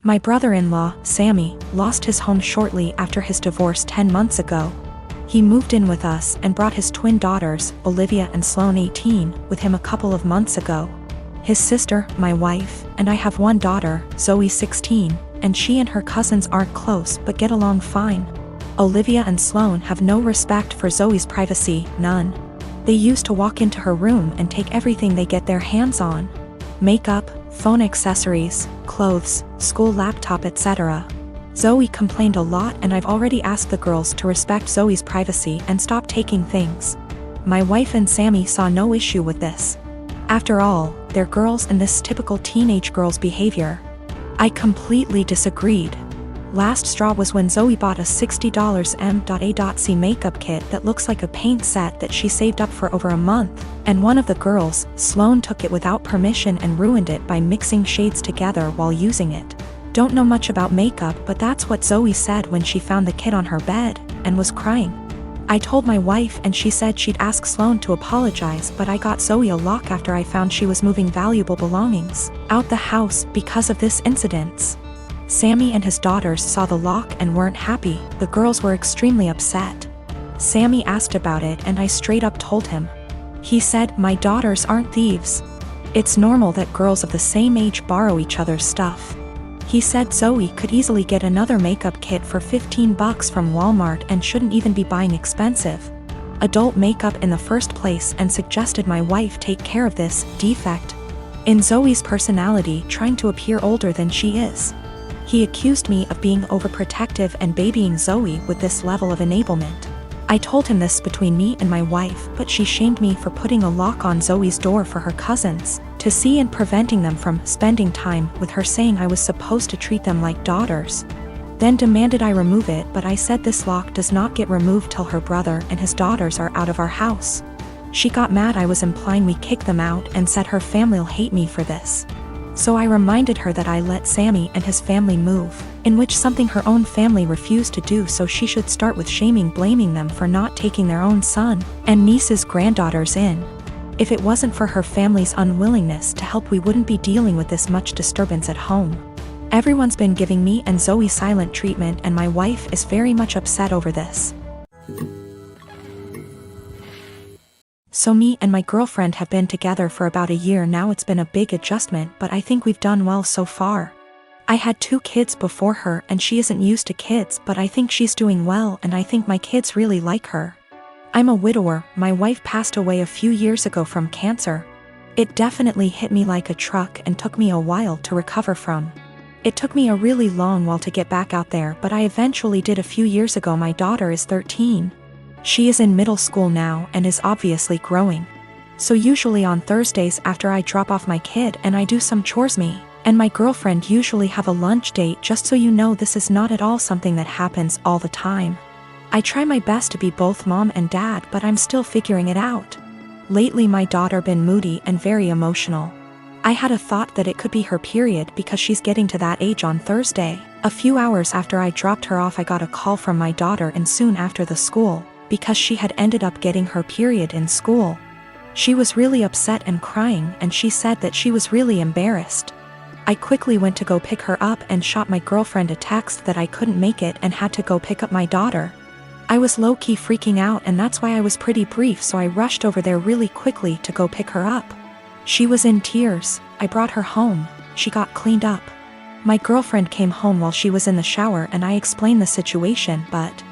My brother-in-law, Sammy, lost his home shortly after his divorce 10 months ago. He moved in with us and brought his twin daughters, Olivia and Sloane 18, with him a couple of months ago. His sister, my wife, and I have one daughter, Zoe 16, and she and her cousins aren't close but get along fine. Olivia and Sloane have no respect for Zoe's privacy, none. They used to walk into her room and take everything they get their hands on. Makeup, phone accessories, clothes, school laptop, etc. Zoe complained a lot, and I've already asked the girls to respect Zoe's privacy and stop taking things. My wife and Sammy saw no issue with this. After all, they're girls and this typical teenage girl's behavior. I completely disagreed. Last straw was when Zoe bought a $60 M.A.C makeup kit that looks like a paint set that she saved up for over a month, and one of the girls, Sloane, took it without permission and ruined it by mixing shades together while using it. Don't know much about makeup, but that's what Zoe said when she found the kit on her bed, and was crying. I told my wife and she said she'd ask Sloane to apologize, but I got Zoe a lock after I found she was moving valuable belongings out the house because of this incident. Sammy and his daughters saw the lock and weren't happy. The girls were extremely upset. Sammy asked about it and I straight up told him. He said, "My daughters aren't thieves. It's normal that girls of the same age borrow each other's stuff." He said Zoe could easily get another makeup kit for $15 from Walmart and shouldn't even be buying expensive adult makeup in the first place, and suggested my wife take care of this defect in Zoe's personality, trying to appear older than she is. He accused me of being overprotective and babying Zoe with this level of enablement. I told him this between me and my wife, but she shamed me for putting a lock on Zoe's door for her cousins to see and preventing them from spending time with her, saying I was supposed to treat them like daughters. Then demanded I remove it, but I said this lock does not get removed till her brother and his daughters are out of our house. She got mad I was implying we kick them out and said her family'll hate me for this. So I reminded her that I let Sammy and his family move, in which something her own family refused to do, so she should start with blaming them for not taking their own son and niece's granddaughters in. If it wasn't for her family's unwillingness to help, we wouldn't be dealing with this much disturbance at home. Everyone's been giving me and Zoe silent treatment, and my wife is very much upset over this. So me and my girlfriend have been together for about a year now. It's been a big adjustment, but I think we've done well so far. I had 2 kids before her and she isn't used to kids, but I think she's doing well and I think my kids really like her. I'm a widower. My wife passed away a few years ago from cancer. It definitely hit me like a truck and took me a while to recover from. It took me a really long while to get back out there, but I eventually did a few years ago. My daughter is 13. She is in middle school now and is obviously growing. So usually on Thursdays after I drop off my kid and I do some chores, me and my girlfriend usually have a lunch date. Just so you know, this is not at all something that happens all the time. I try my best to be both mom and dad, but I'm still figuring it out. Lately my daughter been moody and very emotional. I had a thought that it could be her period because she's getting to that age on Thursday. A few hours after I dropped her off, I got a call from my daughter, and soon after the school, because she had ended up getting her period in school. She was really upset and crying, and she said that she was really embarrassed. I quickly went to go pick her up and shot my girlfriend a text that I couldn't make it and had to go pick up my daughter. I was low-key freaking out, and that's why I was pretty brief, so I rushed over there really quickly to go pick her up. She was in tears. I brought her home. She got cleaned up. My girlfriend came home while she was in the shower and I explained the situation, but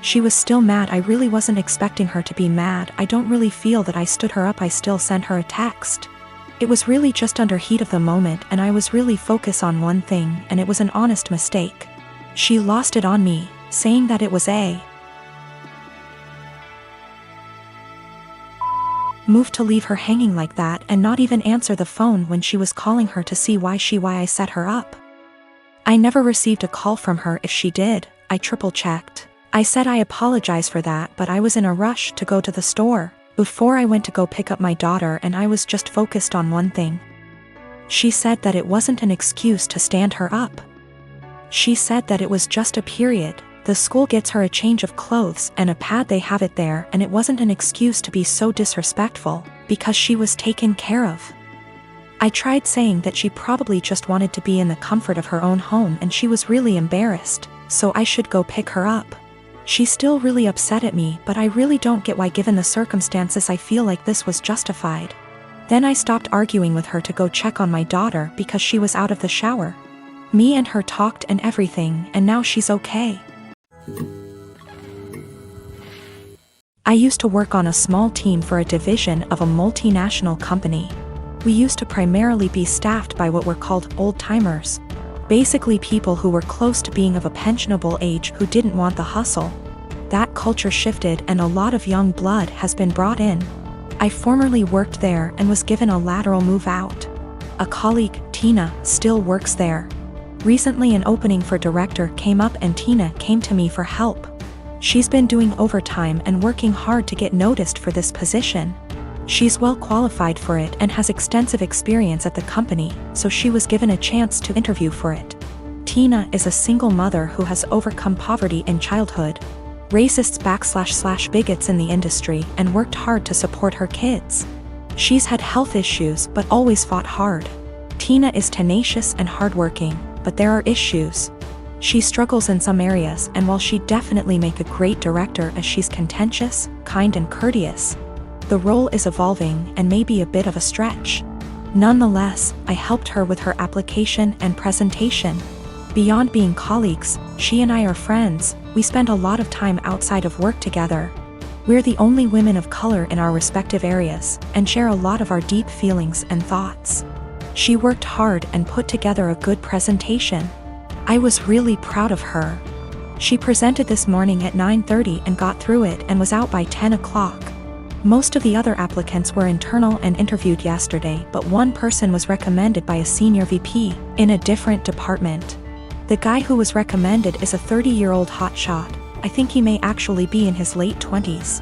she was still mad. I really wasn't expecting her to be mad. I don't really feel that I stood her up. I still sent her a text. It was really just under heat of the moment, and I was really focused on one thing, and it was an honest mistake. She lost it on me, saying that it was a move to leave her hanging like that and not even answer the phone when she was calling her to see why I set her up. I never received a call from her. If she did, I triple-checked. I said I apologize for that, but I was in a rush to go to the store before I went to go pick up my daughter, and I was just focused on one thing. She said that it wasn't an excuse to stand her up. She said that it was just a period. The school gets her a change of clothes and a pad, they have it there, and it wasn't an excuse to be so disrespectful because she was taken care of. I tried saying that she probably just wanted to be in the comfort of her own home and she was really embarrassed, so I should go pick her up. She's still really upset at me, but I really don't get why given the circumstances I feel like this was justified. Then I stopped arguing with her to go check on my daughter because she was out of the shower. Me and her talked and everything, and now she's okay. I used to work on a small team for a division of a multinational company. We used to primarily be staffed by what were called old-timers. Basically people who were close to being of a pensionable age who didn't want the hustle. That culture shifted and a lot of young blood has been brought in. I formerly worked there and was given a lateral move out. A colleague, Tina, still works there. Recently an opening for director came up and Tina came to me for help. She's been doing overtime and working hard to get noticed for this position. She's well qualified for it and has extensive experience at the company, so she was given a chance to interview for it. Tina is a single mother who has overcome poverty in childhood, racists / bigots in the industry, and worked hard to support her kids. She's had health issues but always fought hard. Tina is tenacious and hardworking, but there are issues. She struggles in some areas, and while she definitely make a great director as she's contentious, kind and courteous, the role is evolving and may be a bit of a stretch. Nonetheless, I helped her with her application and presentation. Beyond being colleagues, she and I are friends. We spend a lot of time outside of work together. We're the only women of color in our respective areas, and share a lot of our deep feelings and thoughts. She worked hard and put together a good presentation. I was really proud of her. She presented this morning at 9:30 and got through it and was out by 10 o'clock. Most of the other applicants were internal and interviewed yesterday, but one person was recommended by a senior VP in a different department. The guy who was recommended is a 30-year-old hotshot. I think he may actually be in his late 20s.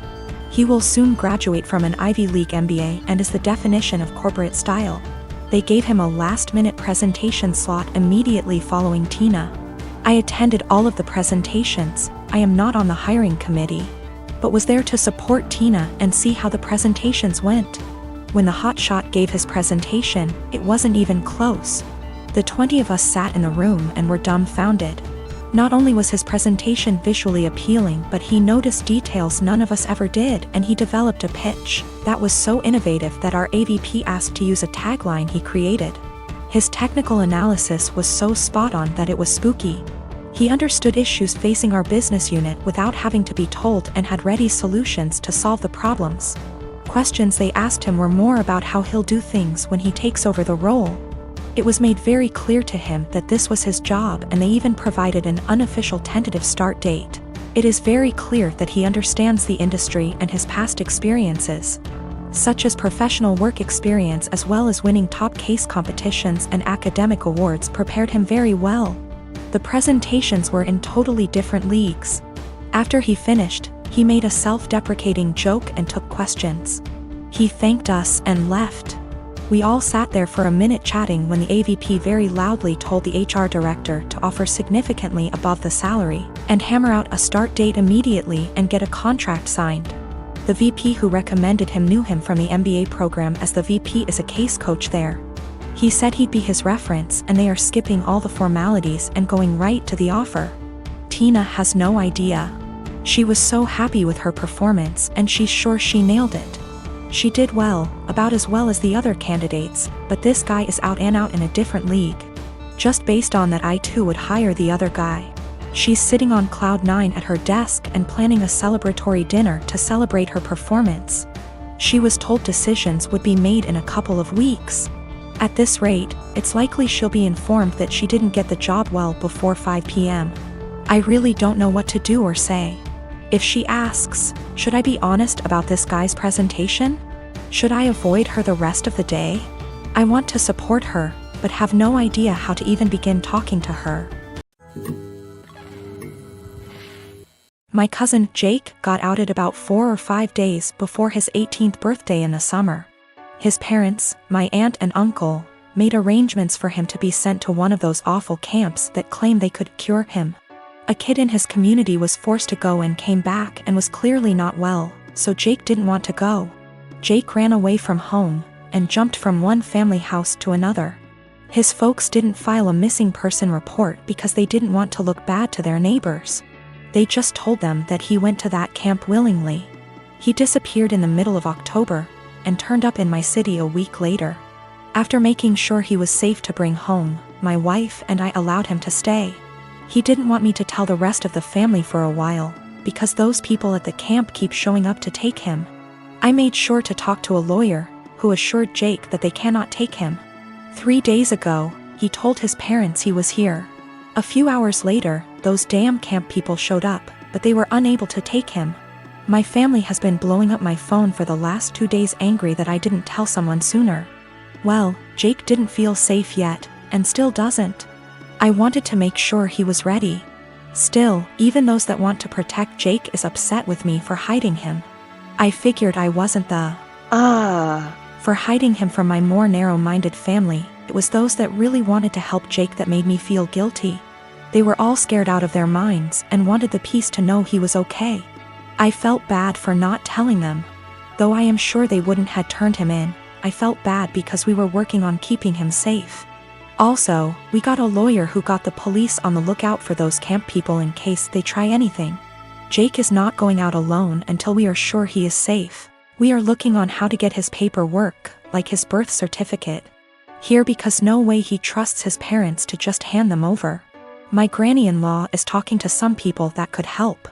He will soon graduate from an Ivy League MBA and is the definition of corporate style. They gave him a last-minute presentation slot immediately following Tina. I attended all of the presentations. I am not on the hiring committee, but was there to support Tina and see how the presentations went. When the hotshot gave his presentation, it wasn't even close. The 20 of us sat in the room and were dumbfounded. Not only was his presentation visually appealing, but he noticed details none of us ever did, and he developed a pitch that was so innovative that our AVP asked to use a tagline he created. His technical analysis was so spot on that it was spooky. He understood issues facing our business unit without having to be told and had ready solutions to solve the problems. Questions they asked him were more about how he'll do things when he takes over the role. It was made very clear to him that this was his job, and they even provided an unofficial tentative start date. It is very clear that he understands the industry and his past experiences, such as professional work experience as well as winning top case competitions and academic awards, prepared him very well. The presentations were in totally different leagues. After he finished, he made a self-deprecating joke and took questions. He thanked us and left. We all sat there for a minute chatting when the AVP very loudly told the HR director to offer significantly above the salary and hammer out a start date immediately and get a contract signed. The VP who recommended him knew him from the MBA program, as the VP is a case coach there. He said he'd be his reference, and they are skipping all the formalities and going right to the offer. Tina has no idea. She was so happy with her performance and she's sure she nailed it. She did well, about as well as the other candidates, but this guy is out and out in a different league. Just based on that, I too would hire the other guy. She's sitting on cloud 9 at her desk and planning a celebratory dinner to celebrate her performance. She was told decisions would be made in a couple of weeks. At this rate, it's likely she'll be informed that she didn't get the job well before 5 p.m. I really don't know what to do or say. If she asks, should I be honest about this guy's presentation? Should I avoid her the rest of the day? I want to support her, but have no idea how to even begin talking to her. My cousin Jake got outed about 4 or 5 days before his 18th birthday in the summer. His parents, my aunt and uncle, made arrangements for him to be sent to one of those awful camps that claim they could cure him. A kid in his community was forced to go and came back and was clearly not well, so Jake didn't want to go. Jake ran away from home, and jumped from one family house to another. His folks didn't file a missing person report because they didn't want to look bad to their neighbors. They just told them that he went to that camp willingly. He disappeared in the middle of October and turned up in my city a week later. After making sure he was safe to bring home, my wife and I allowed him to stay. He didn't want me to tell the rest of the family for a while, because those people at the camp keep showing up to take him. I made sure to talk to a lawyer, who assured Jake that they cannot take him. 3 days ago, he told his parents he was here. A few hours later, those damn camp people showed up, but they were unable to take him. My family has been blowing up my phone for the last 2 days, angry that I didn't tell someone sooner. Well, Jake didn't feel safe yet, and still doesn't. I wanted to make sure he was ready. Still, even those that want to protect Jake is upset with me for hiding him. I figured I wasn't the for hiding him from my more narrow-minded family. It was those that really wanted to help Jake that made me feel guilty. They were all scared out of their minds and wanted the peace to know he was okay. I felt bad for not telling them. Though I am sure they wouldn't have turned him in, I felt bad because we were working on keeping him safe. Also, we got a lawyer who got the police on the lookout for those camp people in case they try anything. Jake is not going out alone until we are sure he is safe. We are looking on how to get his paperwork, like his birth certificate, here because no way he trusts his parents to just hand them over. My granny-in-law is talking to some people that could help.